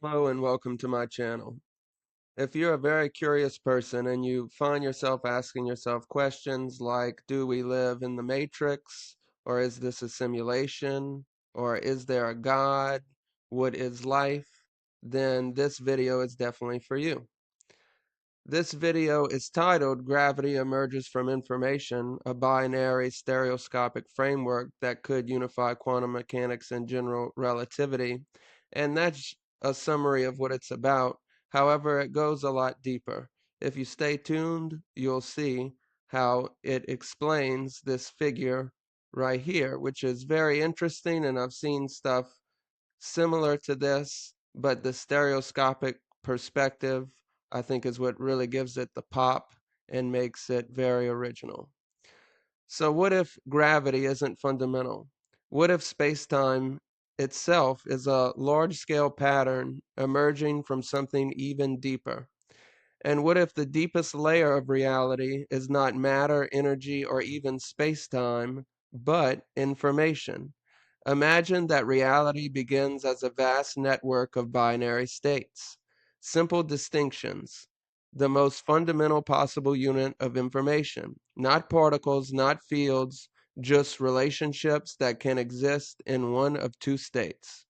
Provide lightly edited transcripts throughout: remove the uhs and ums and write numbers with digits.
Hello and welcome to my channel. If you're a very curious person and you find yourself asking yourself questions like, do we live in the Matrix? Or is this a simulation? Or is there a God? What is life? Then this video is definitely for you. This video is titled Gravity Emerges from Information, a binary stereoscopic framework that could unify quantum mechanics and general relativity. And that's a summary of what it's about. However, it goes a lot deeper. If you stay tuned, you'll see how it explains this figure right here, which is very interesting, and I've seen stuff similar to this, but the stereoscopic perspective, I think, is what really gives it the pop and makes it very original. So, what if gravity isn't fundamental? What if space-time itself is a large-scale pattern emerging from something even deeper? And what if the deepest layer of reality is not matter, energy, or even space-time, but information? Imagine that reality begins as a vast network of binary states, simple distinctions, the most fundamental possible unit of information, not particles, not fields, just relationships that can exist in one of two states.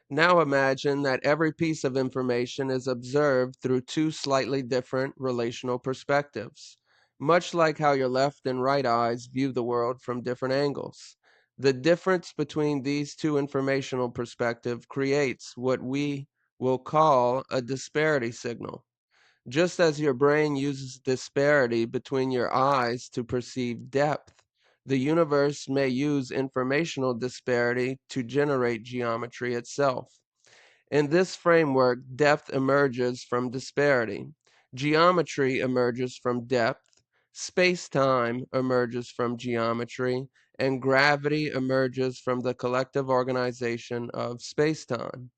Now imagine that every piece of information is observed through two slightly different relational perspectives, much like how your left and right eyes view the world from different angles. The difference between these two informational perspectives creates what we will call a disparity signal. Just as your brain uses disparity between your eyes to perceive depth, the universe may use informational disparity to generate geometry itself. In this framework, depth emerges from disparity, geometry emerges from depth, space-time emerges from geometry, and gravity emerges from the collective organization of space-time.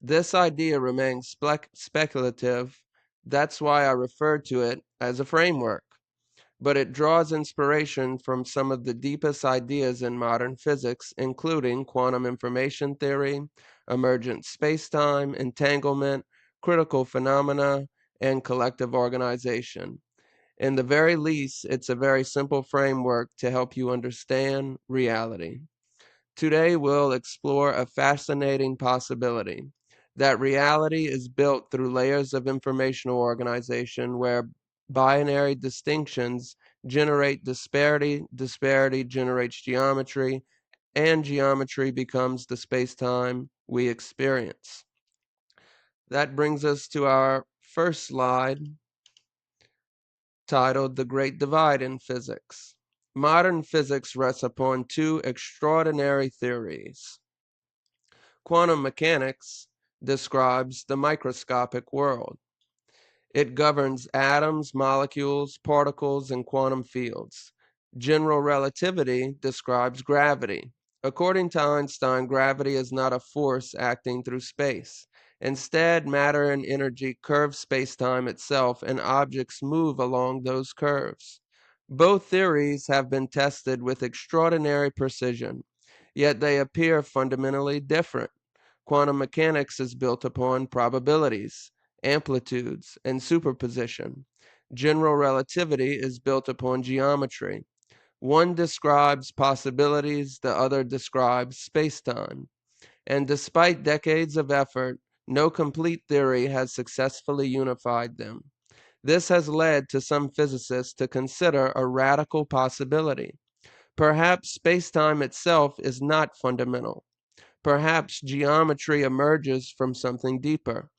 This idea remains speculative. That's why I refer to it as a framework, but it draws inspiration from some of the deepest ideas in modern physics, including quantum information theory, emergent spacetime, entanglement, critical phenomena, and collective organization. In the very least, it's a very simple framework to help you understand reality. Today, we'll explore a fascinating possibility that reality is built through layers of informational organization where binary distinctions generate disparity, disparity generates geometry, and geometry becomes the space-time we experience. That brings us to our first slide, titled The Great Divide in Physics. Modern physics rests upon two extraordinary theories. Quantum mechanics describes the microscopic world. It governs atoms, molecules, particles, and quantum fields. General relativity describes gravity. According to Einstein, gravity is not a force acting through space. Instead, matter and energy curve spacetime itself, and objects move along those curves. Both theories have been tested with extraordinary precision, yet they appear fundamentally different. Quantum mechanics is built upon probabilities, amplitudes, and superposition. General relativity is built upon geometry. One describes possibilities, the other describes spacetime. And despite decades of effort, no complete theory has successfully unified them. This has led to some physicists to consider a radical possibility. Perhaps spacetime itself is not fundamental. Perhaps geometry emerges from something deeper.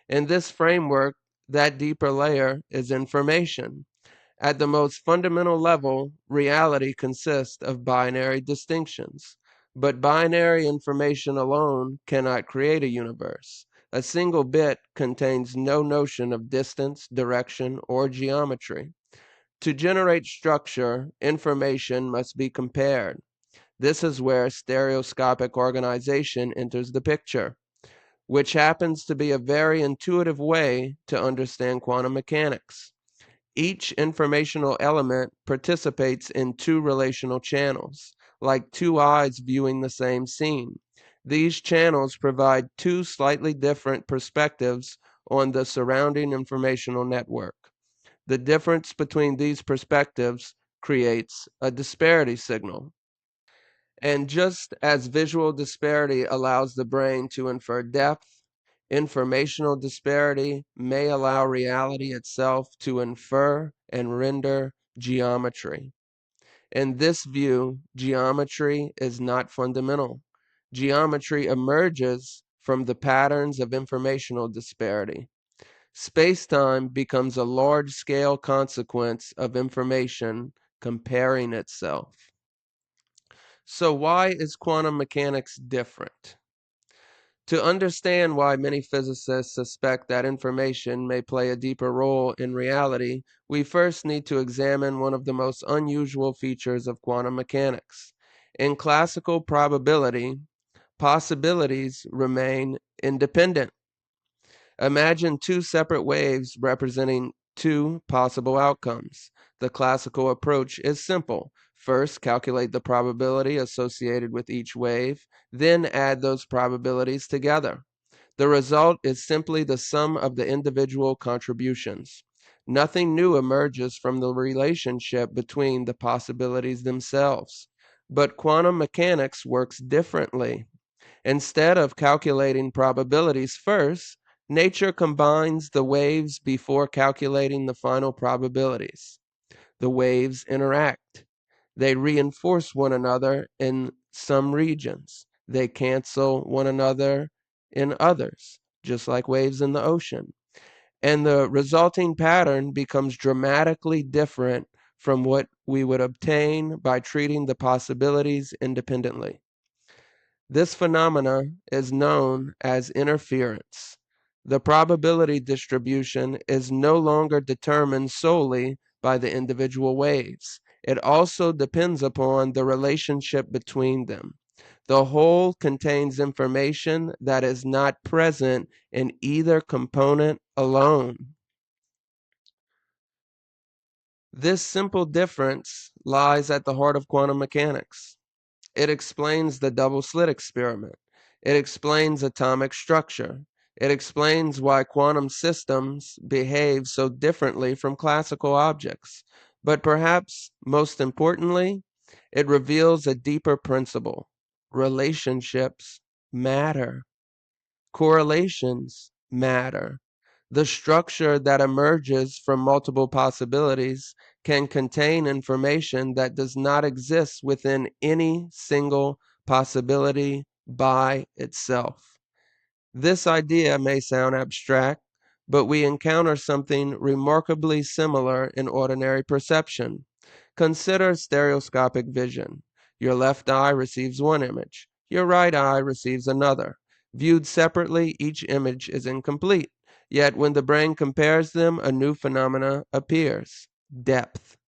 In this framework, that deeper layer is information. At the most fundamental level, reality consists of binary distinctions. But binary information alone cannot create a universe. A single bit contains no notion of distance, direction, or geometry. To generate structure, information must be compared. This is where stereoscopic organization enters the picture, which happens to be a very intuitive way to understand quantum mechanics. Each informational element participates in two relational channels, like two eyes viewing the same scene. These channels provide two slightly different perspectives on the surrounding informational network. The difference between these perspectives creates a disparity signal. And just as visual disparity allows the brain to infer depth, informational disparity may allow reality itself to infer and render geometry. In this view, geometry is not fundamental. Geometry emerges from the patterns of informational disparity. Space-time becomes a large-scale consequence of information comparing itself. So why is quantum mechanics different? To understand why many physicists suspect that information may play a deeper role in reality, we first need to examine one of the most unusual features of quantum mechanics. In classical probability, possibilities remain independent. Imagine two separate waves representing two possible outcomes. The classical approach is simple. First, calculate the probability associated with each wave, then add those probabilities together. The result is simply the sum of the individual contributions. Nothing new emerges from the relationship between the possibilities themselves. But quantum mechanics works differently. Instead of calculating probabilities first, nature combines the waves before calculating the final probabilities. The waves interact. They reinforce one another in some regions. They cancel one another in others, just like waves in the ocean. And the resulting pattern becomes dramatically different from what we would obtain by treating the possibilities independently. This phenomena is known as interference. The probability distribution is no longer determined solely by the individual waves. It also depends upon the relationship between them. The whole contains information that is not present in either component alone. This simple difference lies at the heart of quantum mechanics. It explains the double slit experiment. It explains atomic structure. It explains why quantum systems behave so differently from classical objects. But perhaps most importantly, it reveals a deeper principle. Relationships matter. Correlations matter. The structure that emerges from multiple possibilities can contain information that does not exist within any single possibility by itself. This idea may sound abstract, but we encounter something remarkably similar in ordinary perception. Consider stereoscopic vision. Your left eye receives one image. Your right eye receives another. Viewed separately, each image is incomplete. Yet when the brain compares them, a new phenomena appears: depth.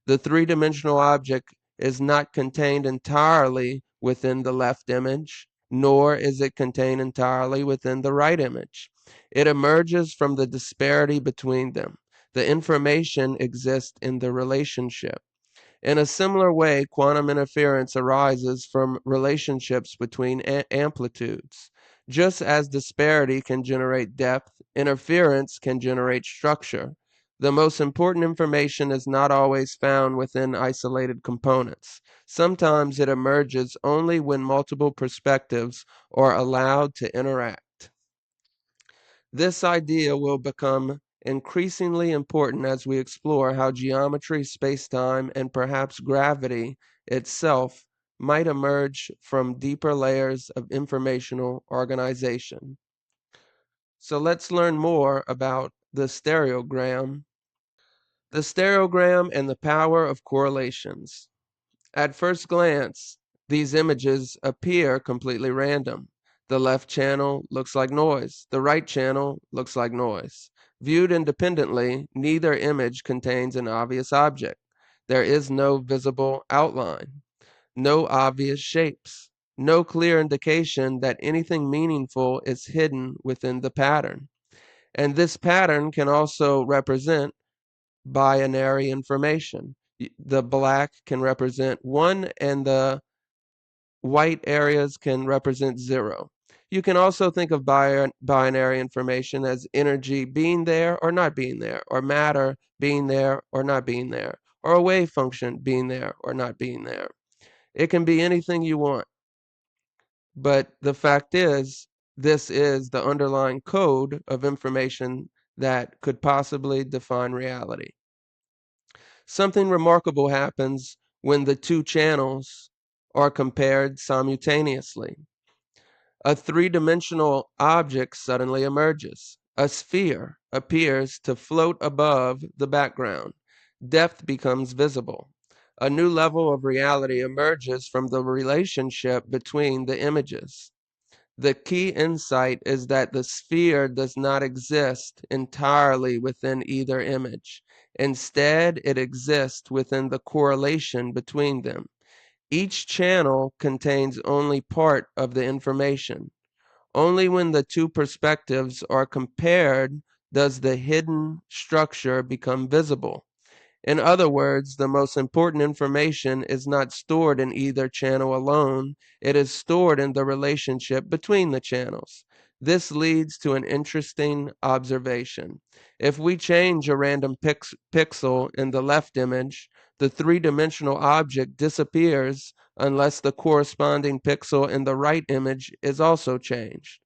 The three-dimensional object is not contained entirely within the left image, nor is it contained entirely within the right image. It emerges from the disparity between them. The information exists in the relationship. In a similar way, quantum interference arises from relationships between amplitudes. Just as disparity can generate depth, interference can generate structure. The most important information is not always found within isolated components. Sometimes it emerges only when multiple perspectives are allowed to interact. This idea will become increasingly important as we explore how geometry, spacetime, and perhaps gravity itself might emerge from deeper layers of informational organization. So let's learn more about the stereogram. The stereogram and the power of correlations. At first glance, these images appear completely random. The left channel looks like noise. The right channel looks like noise. Viewed independently, neither image contains an obvious object. There is no visible outline, no obvious shapes, no clear indication that anything meaningful is hidden within the pattern. And this pattern can also represent binary information. The black can represent 1 and the white areas can represent zero. You can also think of binary information as energy being there or not being there, or matter being there or not being there, or a wave function being there or not being there. It can be anything you want. But the fact is, this is the underlying code of information that could possibly define reality. Something remarkable happens when the two channels are compared simultaneously. A three-dimensional object suddenly emerges. A sphere appears to float above the background. Depth becomes visible. A new level of reality emerges from the relationship between the images. The key insight is that the sphere does not exist entirely within either image. Instead, it exists within the correlation between them. Each channel contains only part of the information. Only when the two perspectives are compared does the hidden structure become visible. In other words, the most important information is not stored in either channel alone, it is stored in the relationship between the channels. This leads to an interesting observation. If we change a random pixel in the left image, the three-dimensional object disappears unless the corresponding pixel in the right image is also changed.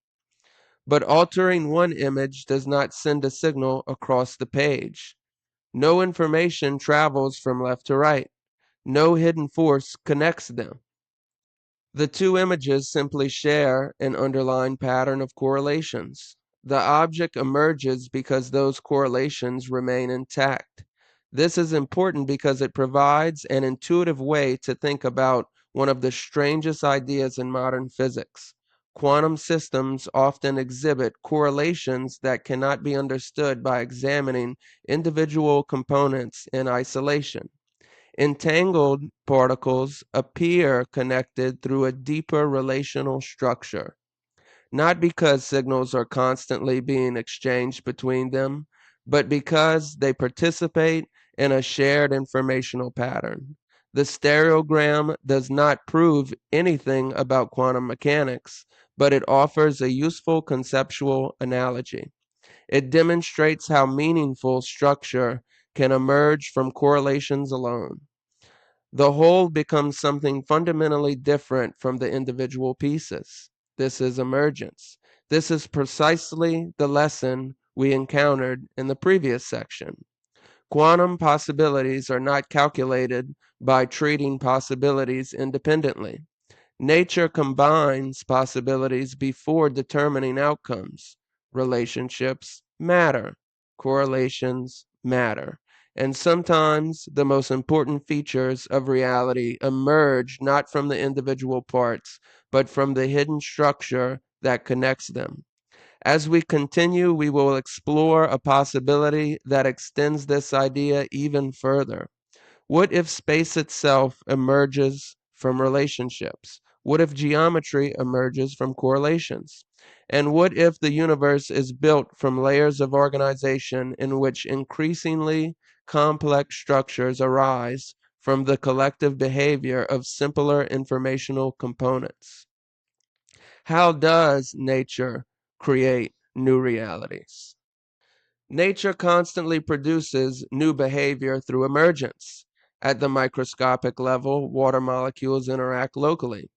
But altering one image does not send a signal across the page. No information travels from left to right. No hidden force connects them. The two images simply share an underlying pattern of correlations. The object emerges because those correlations remain intact. This is important because it provides an intuitive way to think about one of the strangest ideas in modern physics. Quantum systems often exhibit correlations that cannot be understood by examining individual components in isolation. Entangled particles appear connected through a deeper relational structure, not because signals are constantly being exchanged between them, but because they participate in a shared informational pattern. The stereogram does not prove anything about quantum mechanics, but it offers a useful conceptual analogy. It demonstrates how meaningful structure can emerge from correlations alone. The whole becomes something fundamentally different from the individual pieces. This is emergence. This is precisely the lesson we encountered in the previous section. Quantum possibilities are not calculated by treating possibilities independently. Nature combines possibilities before determining outcomes. Relationships matter. Correlations matter. And sometimes the most important features of reality emerge not from the individual parts, but from the hidden structure that connects them. As we continue, we will explore a possibility that extends this idea even further. What if space itself emerges from relationships? What if geometry emerges from correlations? And what if the universe is built from layers of organization in which increasingly complex structures arise from the collective behavior of simpler informational components? How does nature create new realities? Nature constantly produces new behavior through emergence. At the microscopic level, water molecules interact locally.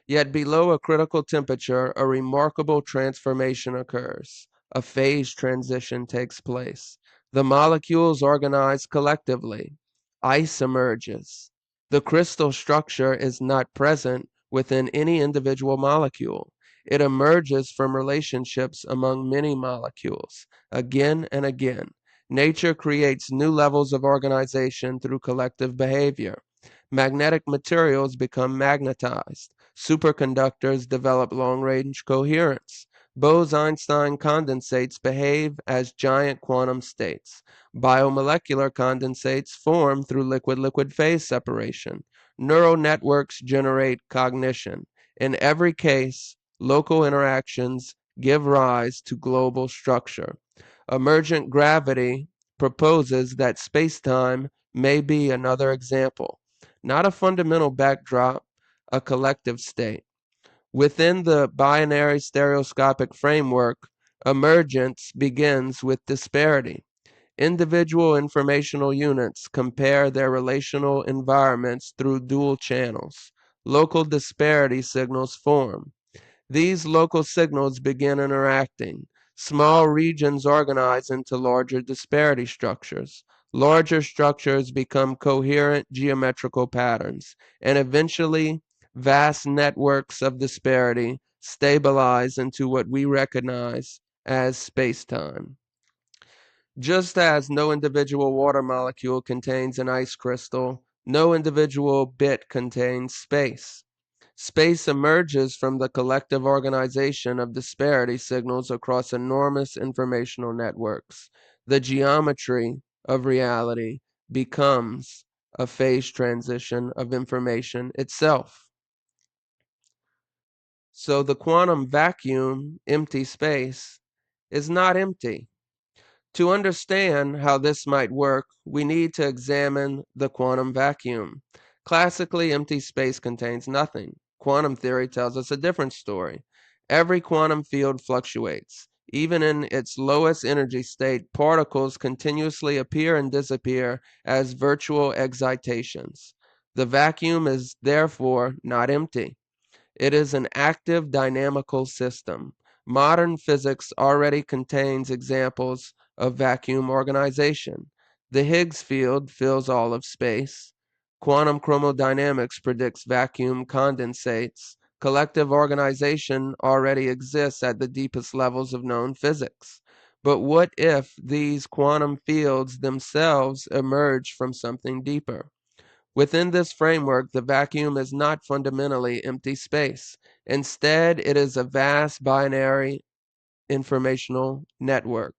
Yet below a critical temperature, a remarkable transformation occurs. A phase transition takes place. The molecules organize collectively. Ice emerges. The crystal structure is not present within any individual molecule. It emerges from relationships among many molecules. Again and again, nature creates new levels of organization through collective behavior. Magnetic materials become magnetized. Superconductors develop long-range coherence. Bose-Einstein condensates behave as giant quantum states. Biomolecular condensates form through liquid-liquid phase separation. Neural networks generate cognition. In every case, local interactions give rise to global structure. Emergent gravity proposes that space-time may be another example. Not a fundamental backdrop, a collective state. Within the binary stereoscopic framework, emergence begins with disparity. Individual informational units compare their relational environments through dual channels. Local disparity signals form. These local signals begin interacting. Small regions organize into larger disparity structures. Larger structures become coherent geometrical patterns, and eventually, vast networks of disparity stabilize into what we recognize as spacetime. Just as no individual water molecule contains an ice crystal, no individual bit contains space. Space emerges from the collective organization of disparity signals across enormous informational networks. The geometry of reality becomes a phase transition of information itself. So the quantum vacuum, empty space, is not empty. To understand how this might work, we need to examine the quantum vacuum. Classically, empty space contains nothing. Quantum theory tells us a different story. Every quantum field fluctuates. Even in its lowest energy state, particles continuously appear and disappear as virtual excitations. The vacuum is therefore not empty. It is an active dynamical system. Modern physics already contains examples of vacuum organization. The Higgs field fills all of space. Quantum chromodynamics predicts vacuum condensates. Collective organization already exists at the deepest levels of known physics. But what if these quantum fields themselves emerge from something deeper? Within this framework, the vacuum is not fundamentally empty space. Instead, it is a vast binary informational network.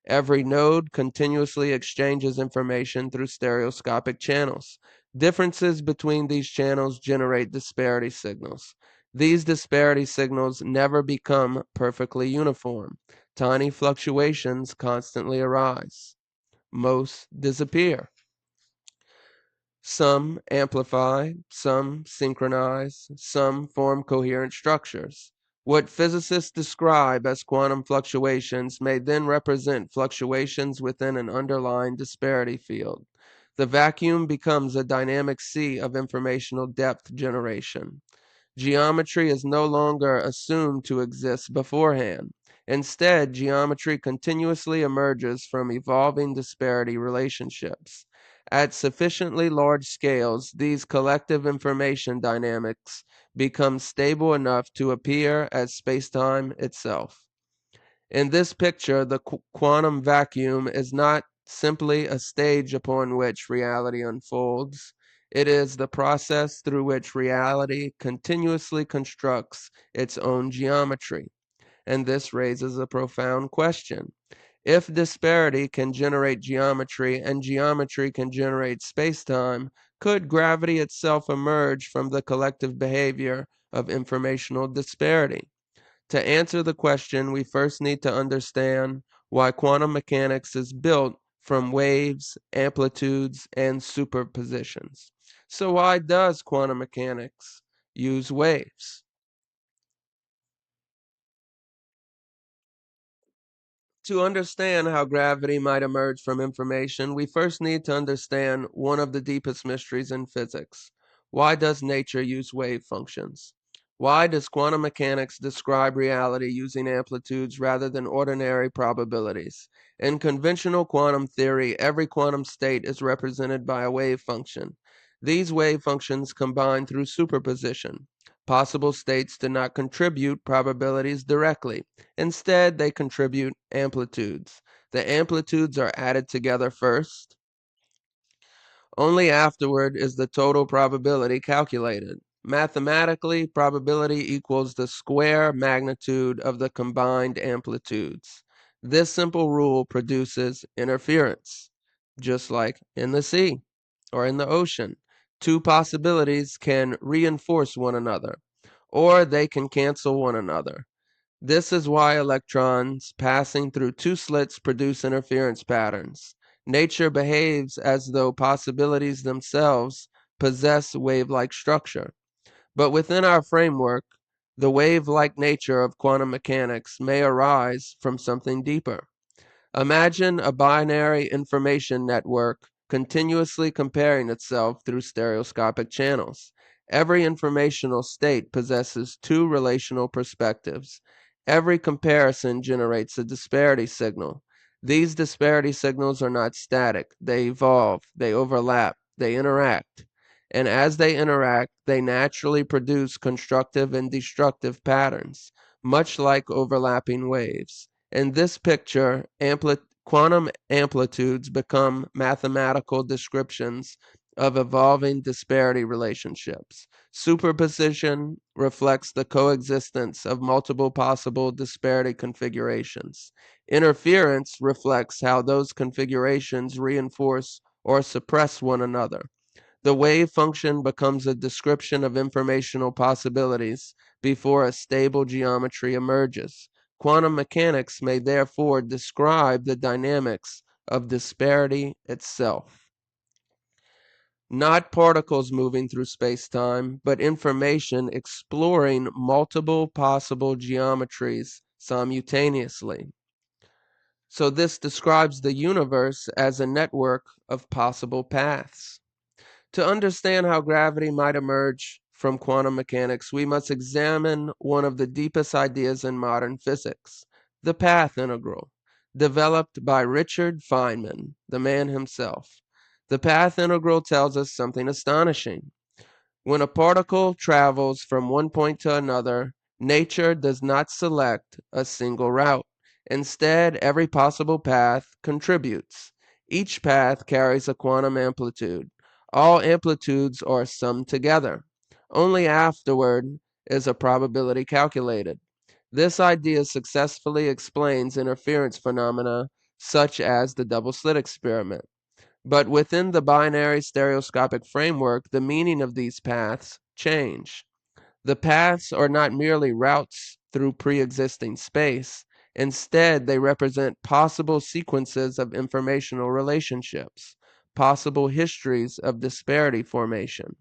Every node continuously exchanges information through stereoscopic channels. Differences between these channels generate disparity signals. These disparity signals never become perfectly uniform. Tiny fluctuations constantly arise. Most disappear. Some amplify, some synchronize, some form coherent structures. What physicists describe as quantum fluctuations may then represent fluctuations within an underlying disparity field. The vacuum becomes a dynamic sea of informational depth generation. Geometry is no longer assumed to exist beforehand. Instead, geometry continuously emerges from evolving disparity relationships. At sufficiently large scales, these collective information dynamics become stable enough to appear as spacetime itself. In this picture, the quantum vacuum is not simply a stage upon which reality unfolds. It is the process through which reality continuously constructs its own geometry. And this raises a profound question. If disparity can generate geometry and geometry can generate spacetime, could gravity itself emerge from the collective behavior of informational disparity? To answer the question, we first need to understand why quantum mechanics is built from waves, amplitudes, and superpositions. So why does quantum mechanics use waves? To understand how gravity might emerge from information, we first need to understand one of the deepest mysteries in physics. Why does nature use wave functions? Why does quantum mechanics describe reality using amplitudes rather than ordinary probabilities? In conventional quantum theory, every quantum state is represented by a wave function. These wave functions combine through superposition. Possible states do not contribute probabilities directly. Instead, they contribute amplitudes. The amplitudes are added together first. Only afterward is the total probability calculated. Mathematically, probability equals the square magnitude of the combined amplitudes. This simple rule produces interference, just like in the sea or in the ocean. Two possibilities can reinforce one another, or they can cancel one another. This is why electrons passing through two slits produce interference patterns. Nature behaves as though possibilities themselves possess wave-like structure. But within our framework, the wave-like nature of quantum mechanics may arise from something deeper. Imagine a binary information network continuously comparing itself through stereoscopic channels. Every informational state possesses two relational perspectives. Every comparison generates a disparity signal. These disparity signals are not static. They evolve, they overlap, they interact. And as they interact, they naturally produce constructive and destructive patterns, much like overlapping waves. In this picture, quantum amplitudes become mathematical descriptions of evolving disparity relationships. Superposition reflects the coexistence of multiple possible disparity configurations. Interference reflects how those configurations reinforce or suppress one another. The wave function becomes a description of informational possibilities before a stable geometry emerges. Quantum mechanics may therefore describe the dynamics of disparity itself. Not particles moving through space-time, but information exploring multiple possible geometries simultaneously. So this describes the universe as a network of possible paths. To understand how gravity might emerge from quantum mechanics, we must examine one of the deepest ideas in modern physics, the path integral, developed by Richard Feynman, the man himself. The path integral tells us something astonishing. When a particle travels from one point to another, nature does not select a single route. Instead, every possible path contributes. Each path carries a quantum amplitude. All amplitudes are summed together. Only afterward is a probability calculated. This idea successfully explains interference phenomena such as the double slit experiment. But within the binary stereoscopic framework, the meaning of these paths change. The paths are not merely routes through pre-existing space. Instead, they represent possible sequences of informational relationships, possible histories of disparity formation,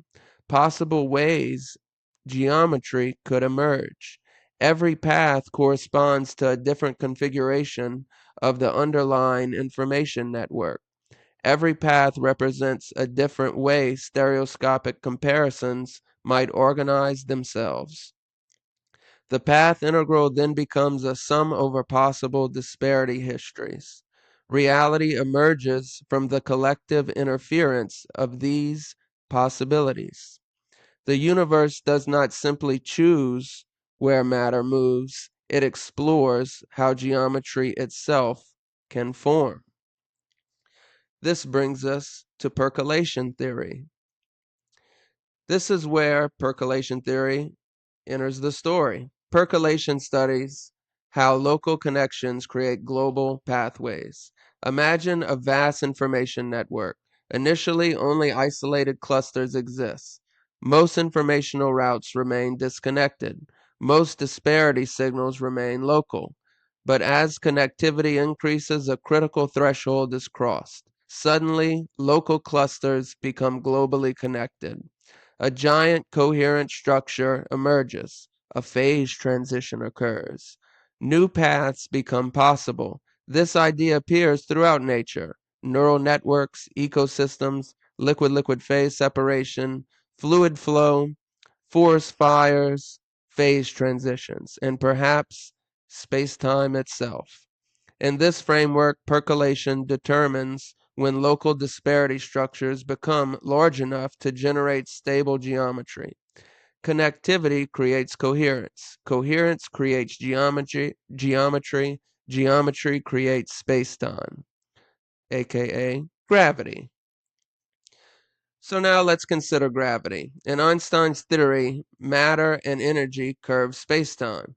possible ways geometry could emerge. Every path corresponds to a different configuration of the underlying information network. Every path represents a different way stereoscopic comparisons might organize themselves. The path integral then becomes a sum over possible disparity histories. Reality emerges from the collective interference of these possibilities. The universe does not simply choose where matter moves, it explores how geometry itself can form. This brings us to percolation theory. This is where percolation theory enters the story. Percolation studies how local connections create global pathways. Imagine a vast information network. Initially, only isolated clusters exist. Most informational routes remain disconnected. Most disparity signals remain local. But as connectivity increases, a critical threshold is crossed. Suddenly, local clusters become globally connected. A giant coherent structure emerges. A phase transition occurs. New paths become possible. This idea appears throughout nature. Neural networks, ecosystems, liquid-liquid phase separation, fluid flow, forest fires, phase transitions, and perhaps space-time itself. In this framework, percolation determines when local disparity structures become large enough to generate stable geometry. Connectivity creates coherence. Coherence creates geometry. Geometry creates space-time, aka gravity. So now let's consider gravity. In Einstein's theory, matter and energy curve space-time.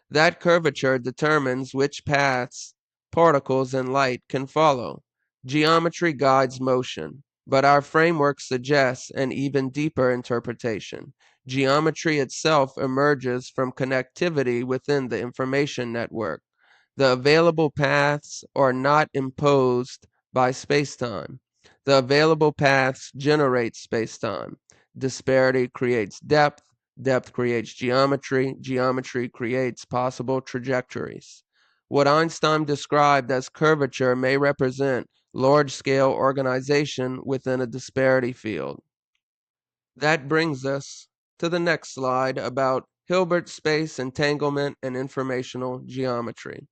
That curvature determines which paths particles and light can follow. Geometry guides motion, but our framework suggests an even deeper interpretation. Geometry itself emerges from connectivity within the information network. The available paths are not imposed by spacetime. The available paths generate spacetime. Disparity creates depth. Depth creates geometry. Geometry creates possible trajectories. What Einstein described as curvature may represent large-scale organization within a disparity field. That brings us to the next slide about Hilbert space entanglement and informational geometry.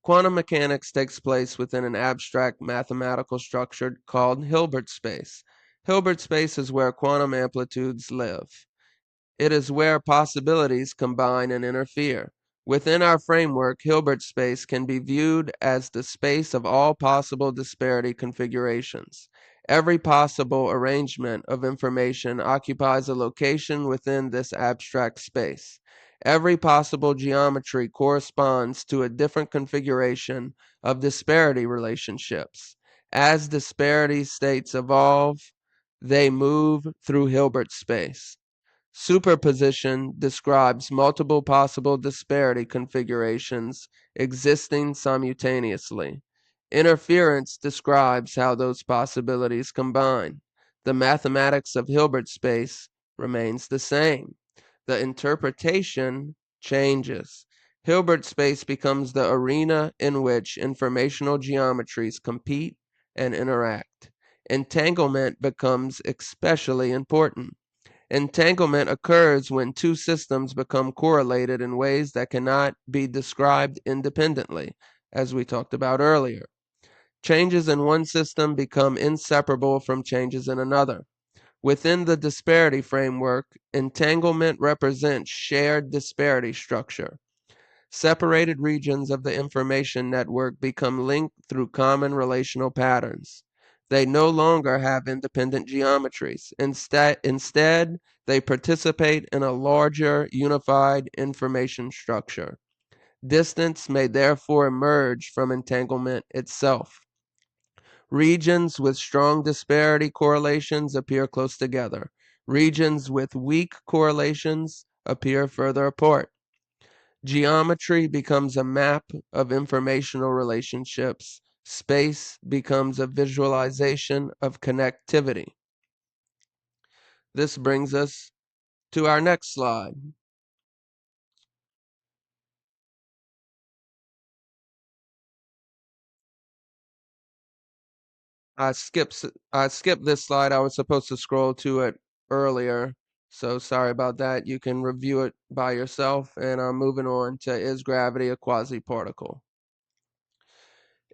Quantum mechanics takes place within an abstract mathematical structure called Hilbert space. Hilbert space is where quantum amplitudes live. It is where possibilities combine and interfere. Within our framework, Hilbert space can be viewed as the space of all possible disparity configurations. Every possible arrangement of information occupies a location within this abstract space. Every possible geometry corresponds to a different configuration of disparity relationships. As disparity states evolve, they move through Hilbert space. Superposition describes multiple possible disparity configurations existing simultaneously. Interference describes how those possibilities combine. The mathematics of Hilbert space remains the same. The interpretation changes. Hilbert space becomes the arena in which informational geometries compete and interact. Entanglement becomes especially important. Entanglement occurs when two systems become correlated in ways that cannot be described independently, as we talked about earlier. Changes in one system become inseparable from changes in another. Within the disparity framework, entanglement represents shared disparity structure. Separated regions of the information network become linked through common relational patterns. They no longer have independent geometries. Instead, they participate in a larger, unified information structure. Distance may therefore emerge from entanglement itself. Regions with strong disparity correlations appear close together. Regions with weak correlations appear further apart. Geometry becomes a map of informational relationships. Space becomes a visualization of connectivity. This brings us to our next slide. I skipped I skipped this slide. I was supposed to scroll to it earlier, so sorry about that. You can review it by yourself, and I'm moving on to is gravity a quasi-particle?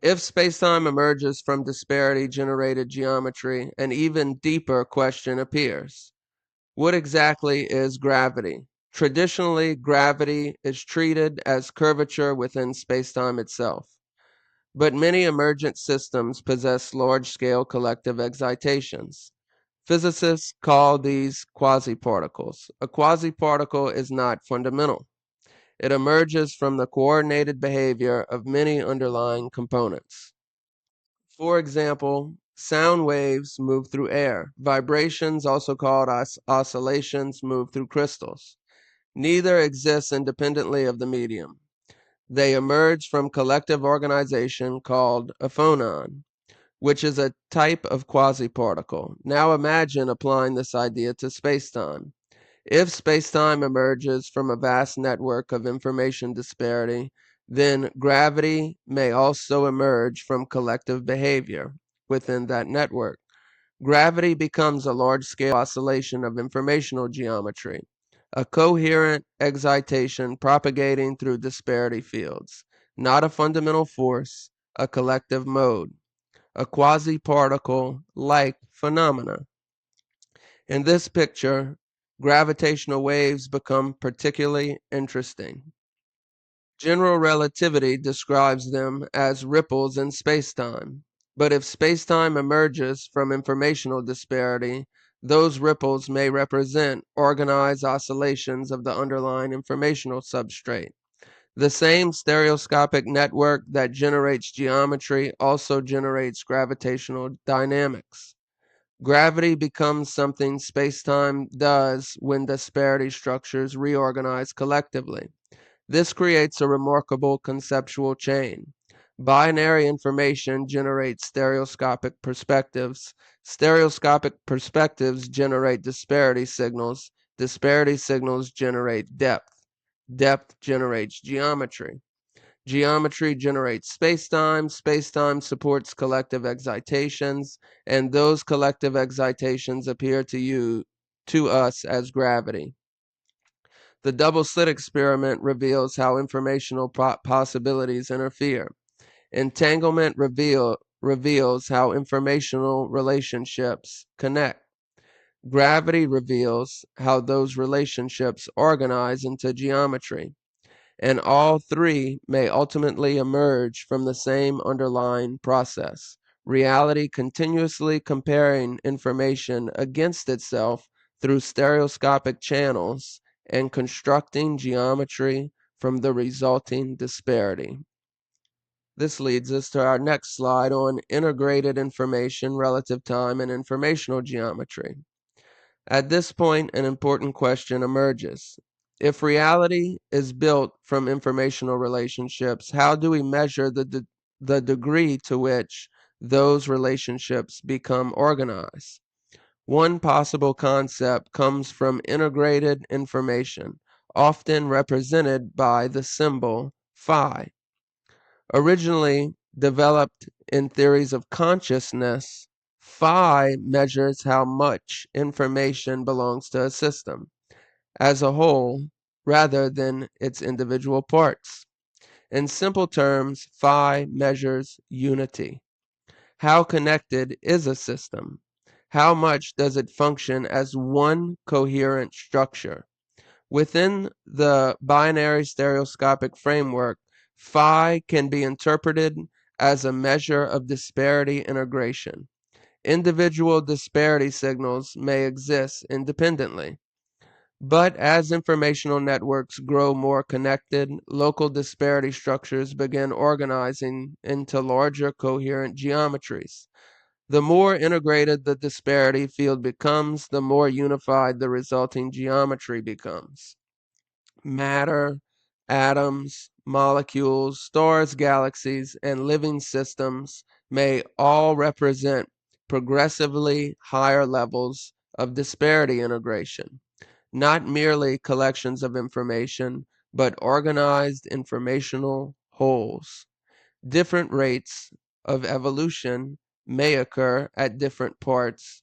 If spacetime emerges from disparity-generated geometry, an even deeper question appears. What exactly is gravity? Traditionally, gravity is treated as curvature within spacetime itself. But many emergent systems possess large-scale collective excitations. Physicists call these quasi-particles. A quasi-particle is not fundamental. It emerges from the coordinated behavior of many underlying components. For example, sound waves move through air. Vibrations, also called oscillations, move through crystals. Neither exists independently of the medium. They emerge from collective organization called a phonon, which is a type of quasi-particle. Now imagine applying this idea to spacetime. If spacetime emerges from a vast network of information disparity, then gravity may also emerge from collective behavior within that network. Gravity becomes a large-scale oscillation of informational geometry, a coherent excitation propagating through disparity fields, not a fundamental force, a collective mode, a quasi-particle-like phenomena. In this picture, gravitational waves become particularly interesting. General relativity describes them as ripples in spacetime. But if spacetime emerges from informational disparity, those ripples may represent organized oscillations of the underlying informational substrate. The same stereoscopic network that generates geometry also generates gravitational dynamics. Gravity becomes something spacetime does when disparity structures reorganize collectively. This creates a remarkable conceptual chain. Binary information generates stereoscopic perspectives. Stereoscopic perspectives generate disparity signals, Disparity signals generate depth. Depth generates geometry. Geometry generates spacetime. Spacetime supports collective excitations, and those collective excitations appear to us as gravity. The double slit experiment reveals how informational possibilities interfere. Entanglement reveals how informational relationships connect. Gravity reveals how those relationships organize into geometry. And all three may ultimately emerge from the same underlying process: reality continuously comparing information against itself through stereoscopic channels and constructing geometry from the resulting disparity. This leads us to our next slide on integrated information, relative time, and informational geometry. At this point, an important question emerges. If reality is built from informational relationships, how do we measure the degree to which those relationships become organized? One possible concept comes from integrated information, often represented by the symbol phi. Originally developed in theories of consciousness, phi measures how much information belongs to a system as a whole rather than its individual parts. In simple terms, phi measures unity. How connected is a system? How much does it function as one coherent structure? Within the binary stereoscopic framework, phi can be interpreted as a measure of disparity integration. Individual disparity signals may exist independently, but as informational networks grow more connected, local disparity structures begin organizing into larger coherent geometries. The more integrated the disparity field becomes, the more unified the resulting geometry becomes. Matter, atoms, molecules, stars, galaxies, and living systems may all represent progressively higher levels of disparity integration, not merely collections of information, but organized informational wholes. Different rates of evolution may occur at different parts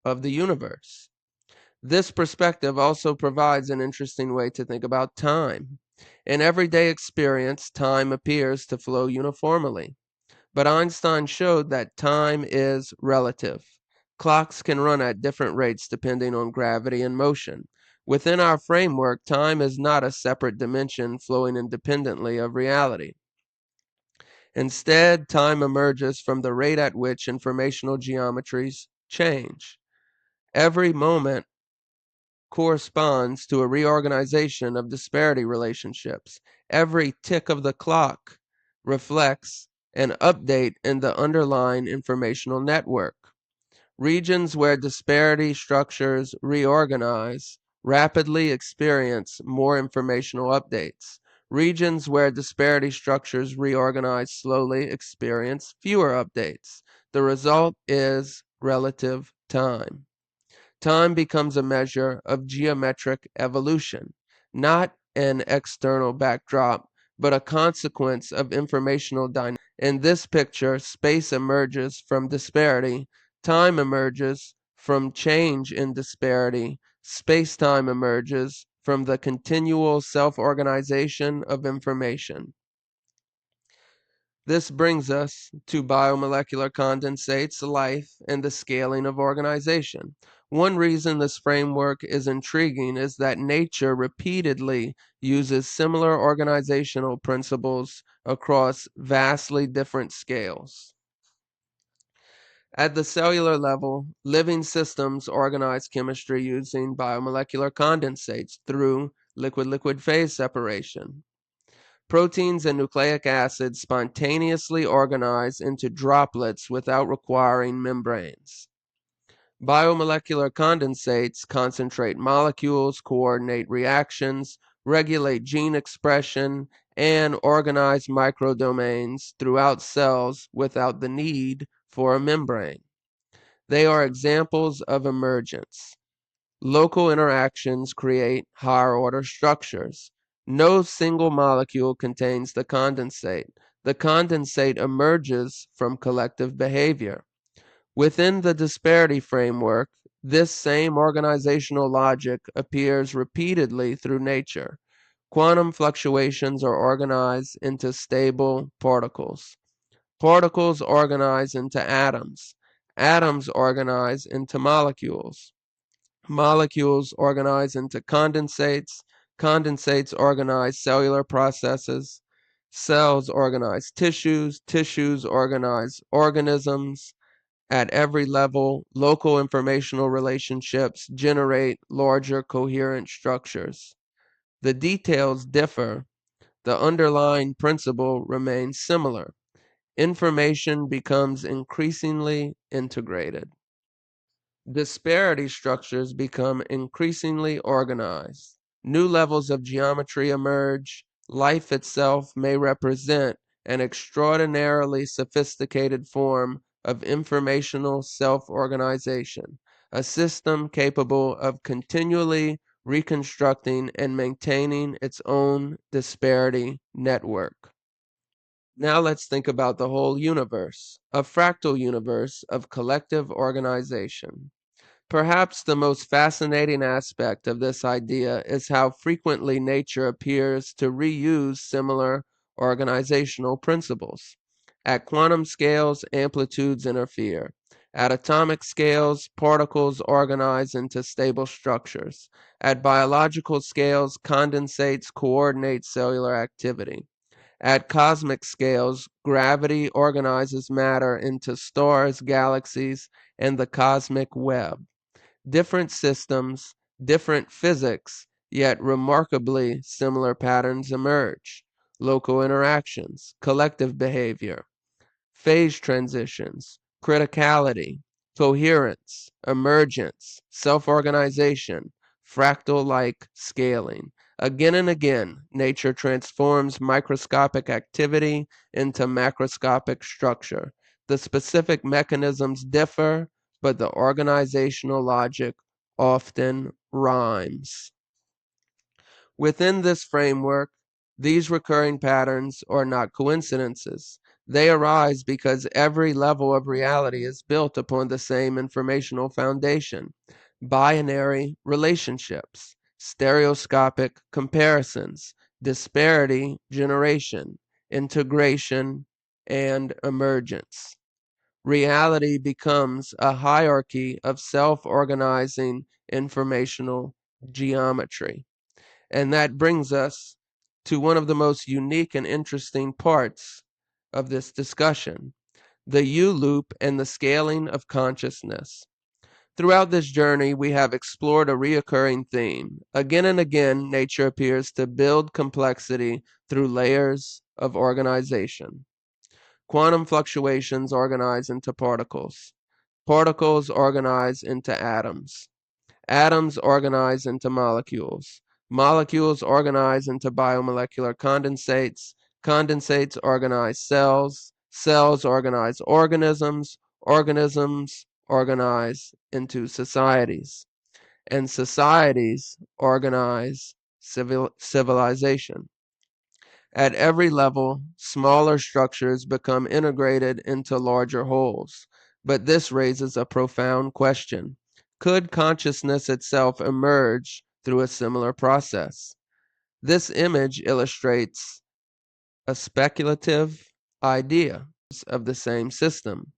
of the universe. This perspective also provides an interesting way to think about time. In everyday experience, time appears to flow uniformly, but Einstein showed that time is relative. Clocks can run at different rates depending on gravity and motion. Within our framework, time is not a separate dimension flowing independently of reality. Instead, time emerges from the rate at which informational geometries change. Every moment corresponds to a reorganization of disparity relationships. Every tick of the clock reflects an update in the underlying informational network. Regions where disparity structures reorganize rapidly experience more informational updates. Regions where disparity structures reorganize slowly experience fewer updates. The result is relative time. Time becomes a measure of geometric evolution, not an external backdrop, but a consequence of informational dynamics. In this picture, space emerges from disparity, time emerges from change in disparity, space-time emerges from the continual self-organization of information. This brings us to biomolecular condensates, life, and the scaling of organization. One reason this framework is intriguing is that nature repeatedly uses similar organizational principles across vastly different scales. At the cellular level, living systems organize chemistry using biomolecular condensates through liquid-liquid phase separation. Proteins and nucleic acids spontaneously organize into droplets without requiring membranes. Biomolecular condensates concentrate molecules, coordinate reactions, regulate gene expression, and organize microdomains throughout cells without the need for a membrane. They are examples of emergence. Local interactions create higher order structures. No single molecule contains the condensate. The condensate emerges from collective behavior. Within the disparity framework, this same organizational logic appears repeatedly through nature. Quantum fluctuations are organized into stable particles. Particles organize into atoms. Atoms organize into molecules. Molecules organize into condensates. Condensates organize cellular processes. Cells organize tissues. Tissues organize organisms. At every level, local informational relationships generate larger coherent structures. The details differ. The underlying principle remains similar. Information becomes increasingly integrated. Disparity structures become increasingly organized. New levels of geometry emerge. Life itself may represent an extraordinarily sophisticated form of informational self-organization, a system capable of continually reconstructing and maintaining its own disparity network. Now let's think about the whole universe, a fractal universe of collective organization. Perhaps the most fascinating aspect of this idea is how frequently nature appears to reuse similar organizational principles. At quantum scales, amplitudes interfere. At atomic scales, particles organize into stable structures. At biological scales, condensates coordinate cellular activity. At cosmic scales, gravity organizes matter into stars, galaxies, and the cosmic web. Different systems, different physics, yet remarkably similar patterns emerge. Local interactions, collective behavior, phase transitions, criticality, coherence, emergence, self-organization, fractal-like scaling. Again and again, nature transforms microscopic activity into macroscopic structure. The specific mechanisms differ, but the organizational logic often rhymes. Within this framework, these recurring patterns are not coincidences. They arise because every level of reality is built upon the same informational foundation: binary relationships, stereoscopic comparisons, disparity generation, integration, and emergence. Reality becomes a hierarchy of self-organizing informational geometry. And that brings us to one of the most unique and interesting parts of this discussion: the U-loop and the scaling of consciousness. Throughout this journey, we have explored a reoccurring theme. Again and again, nature appears to build complexity through layers of organization. Quantum fluctuations organize into particles. Particles organize into atoms. Atoms organize into molecules. Molecules organize into biomolecular condensates. Condensates organize cells. Cells organize organisms. Organisms organize into societies. And societies organize civilization. At every level, smaller structures become integrated into larger wholes. But this raises a profound question. Could consciousness itself emerge through a similar process? This image illustrates a speculative idea of the same system.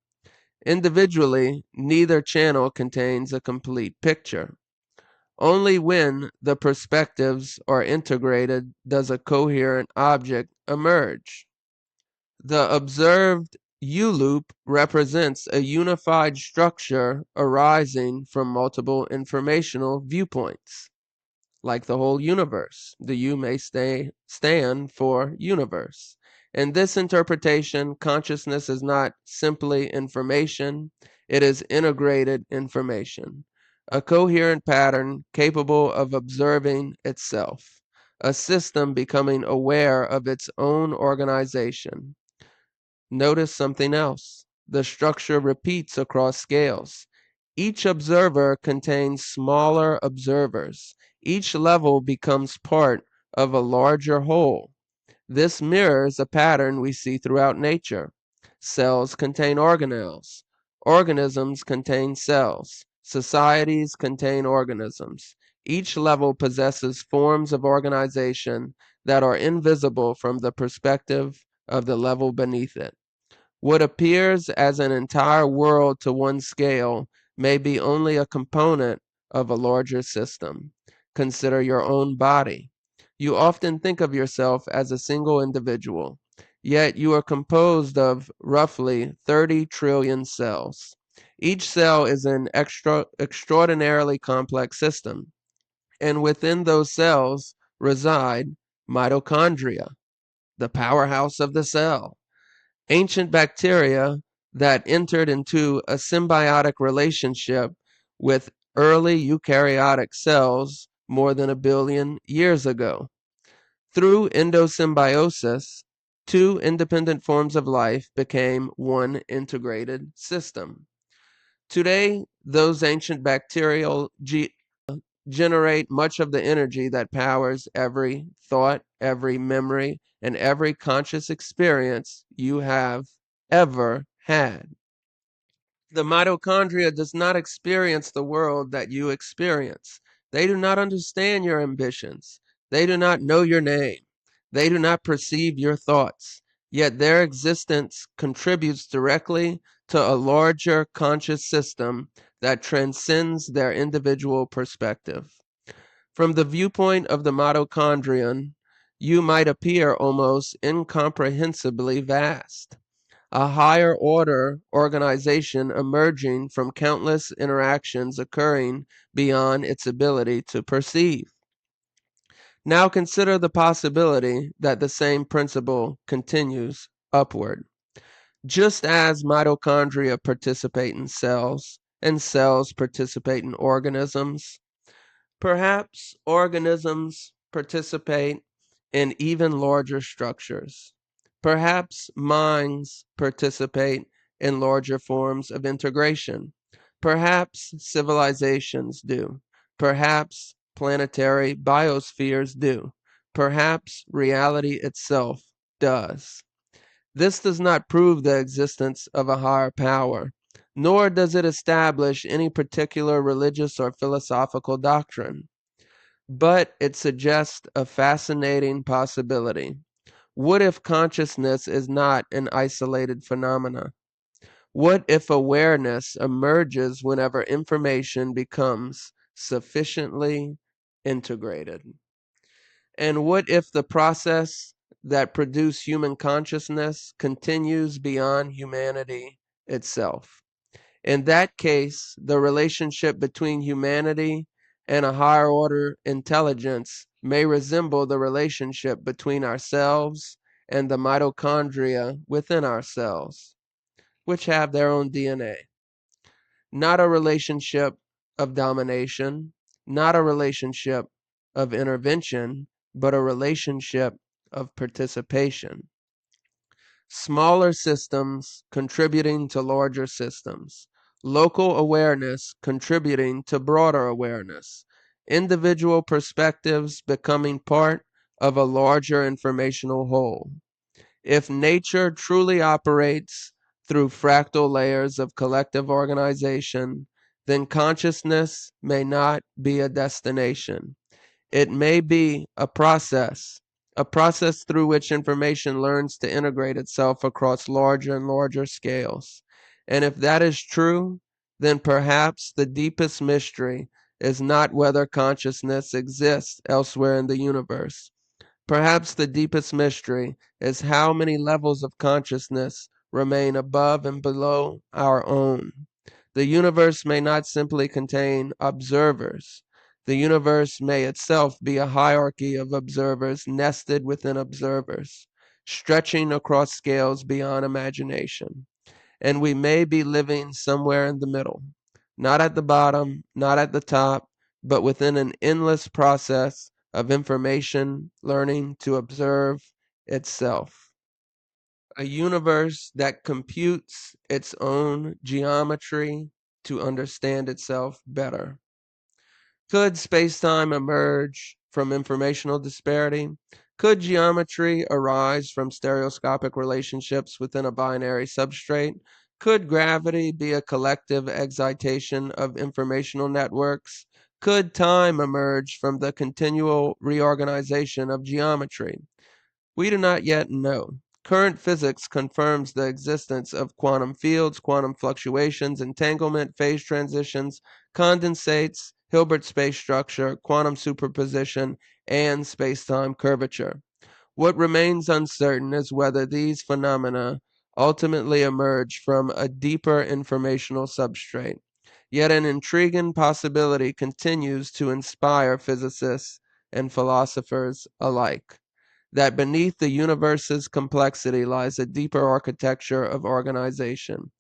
Individually, neither channel contains a complete picture. Only when the perspectives are integrated does a coherent object emerge. The observed U-loop represents a unified structure arising from multiple informational viewpoints. Like the whole universe, the U may stand for universe. In this interpretation, consciousness is not simply information, it is integrated information, a coherent pattern capable of observing itself, a system becoming aware of its own organization. Notice something else. The structure repeats across scales. Each observer contains smaller observers. Each level becomes part of a larger whole. This mirrors a pattern we see throughout nature. Cells contain organelles. Organisms contain cells. Societies contain organisms. Each level possesses forms of organization that are invisible from the perspective of the level beneath it. What appears as an entire world to one scale may be only a component of a larger system. Consider your own body. You often think of yourself as a single individual, yet you are composed of roughly 30 trillion cells. Each cell is an extraordinarily complex system, and within those cells reside mitochondria, the powerhouse of the cell. Ancient bacteria that entered into a symbiotic relationship with early eukaryotic cells more than 1 billion years ago. Through endosymbiosis, two independent forms of life became one integrated system. Today, those ancient bacterial generate much of the energy that powers every thought, every memory, and every conscious experience you have ever had. The mitochondria does not experience the world that you experience. They do not understand your ambitions. They do not know your name. They do not perceive your thoughts. Yet their existence contributes directly to a larger conscious system that transcends their individual perspective. From the viewpoint of the mitochondrion, you might appear almost incomprehensibly vast, a higher order organization emerging from countless interactions occurring beyond its ability to perceive. Now consider the possibility that the same principle continues upward. Just as mitochondria participate in cells, and cells participate in organisms, perhaps organisms participate in even larger structures. Perhaps minds participate in larger forms of integration. Perhaps civilizations do. Perhaps planetary biospheres do. Perhaps reality itself does. This does not prove the existence of a higher power, nor does it establish any particular religious or philosophical doctrine, but it suggests a fascinating possibility. What if consciousness is not an isolated phenomena? What if awareness emerges whenever information becomes sufficiently integrated? And what if the process that produced human consciousness continues beyond humanity itself? In that case, the relationship between humanity and a higher order intelligence may resemble the relationship between ourselves and the mitochondria within ourselves, which have their own DNA. Not a relationship of domination, not a relationship of intervention, but a relationship of participation. Smaller systems contributing to larger systems, local awareness contributing to broader awareness, individual perspectives becoming part of a larger informational whole. If nature truly operates through fractal layers of collective organization, then consciousness may not be a destination. It may be a process through which information learns to integrate itself across larger and larger scales. And if that is true, then perhaps the deepest mystery is not whether consciousness exists elsewhere in the universe. Perhaps the deepest mystery is how many levels of consciousness remain above and below our own. The universe may not simply contain observers. The universe may itself be a hierarchy of observers nested within observers, stretching across scales beyond imagination. And we may be living somewhere in the middle, not at the bottom, not at the top, but within an endless process of information learning to observe itself. A universe that computes its own geometry, to understand itself better. Could spacetime emerge from informational disparity? Could geometry arise from stereoscopic relationships within a binary substrate? Could gravity be a collective excitation of informational networks? Could time emerge from the continual reorganization of geometry? We do not yet know. Current physics confirms the existence of quantum fields, quantum fluctuations, entanglement, phase transitions, condensates, Hilbert space structure, quantum superposition, and spacetime curvature. What remains uncertain is whether these phenomena ultimately emerge from a deeper informational substrate. Yet an intriguing possibility continues to inspire physicists and philosophers alike, that beneath the universe's complexity lies a deeper architecture of organization,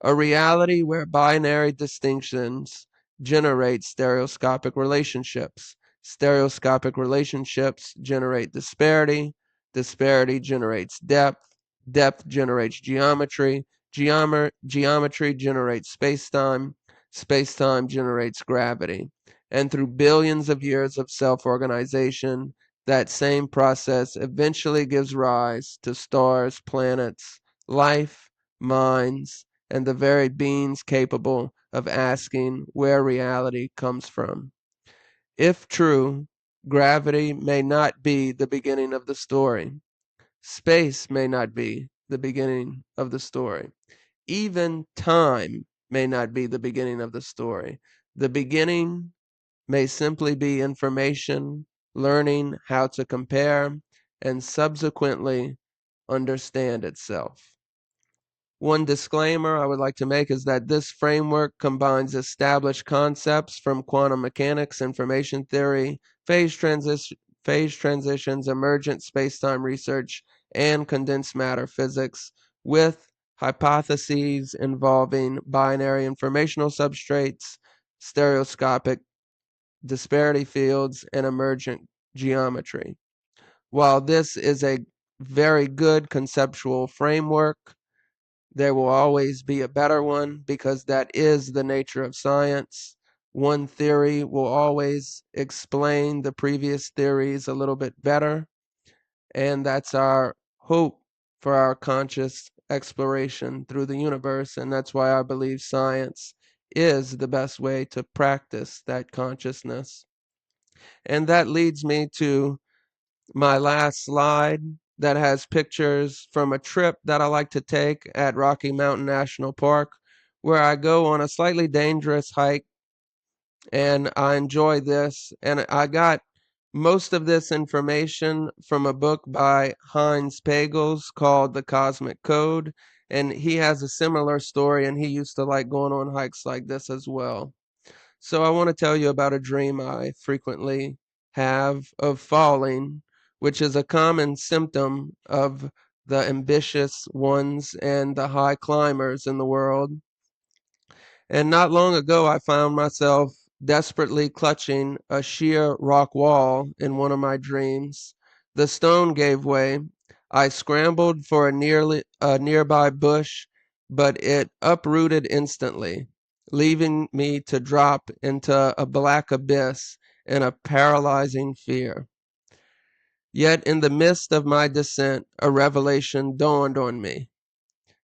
a reality where binary distinctions generate stereoscopic relationships. Stereoscopic relationships generate disparity. Disparity generates depth. Depth generates geometry. Geometry generates spacetime. Spacetime generates gravity. And through billions of years of self-organization, that same process eventually gives rise to stars, planets, life, minds, and the very beings capable of asking where reality comes from. If true, gravity may not be the beginning of the story. Space may not be the beginning of the story. Even time may not be the beginning of the story. The beginning may simply be information, learning how to compare, and subsequently understand itself. One disclaimer I would like to make is that this framework combines established concepts from quantum mechanics, information theory, phase transitions, emergent spacetime research, and condensed matter physics with hypotheses involving binary informational substrates, stereoscopic disparity fields, and emergent geometry. While this is a very good conceptual framework, there will always be a better one because that is the nature of science. One theory will always explain the previous theories a little bit better, and that's our hope for our conscious exploration through the universe, and that's why I believe science is the best way to practice that consciousness. And that leads me to my last slide that has pictures from a trip that I like to take at Rocky Mountain National Park, where I go on a slightly dangerous hike, and I enjoy this. And I got most of this information from a book by Heinz Pagels called The Cosmic Code, and he has a similar story, and he used to like going on hikes like this as well. So I want to tell you about a dream I frequently have of falling, which is a common symptom of the ambitious ones and the high climbers in the world. And not long ago, I found myself desperately clutching a sheer rock wall in one of my dreams. The stone gave way. I scrambled for a nearby bush, but it uprooted instantly, leaving me to drop into a black abyss in a paralyzing fear. Yet in the midst of my descent, a revelation dawned on me.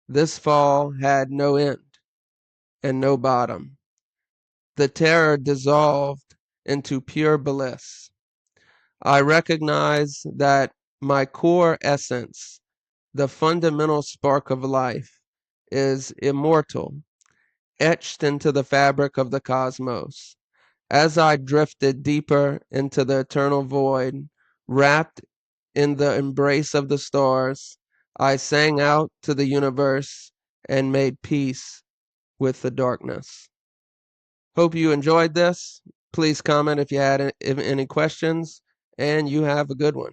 This fall had no end and no bottom. The terror dissolved into pure bliss. I recognize that my core essence, the fundamental spark of life, is immortal, etched into the fabric of the cosmos. As I drifted deeper into the eternal void, wrapped in the embrace of the stars, I sang out to the universe and made peace with the darkness. Hope you enjoyed this. Please comment if you had any questions, and you have a good one.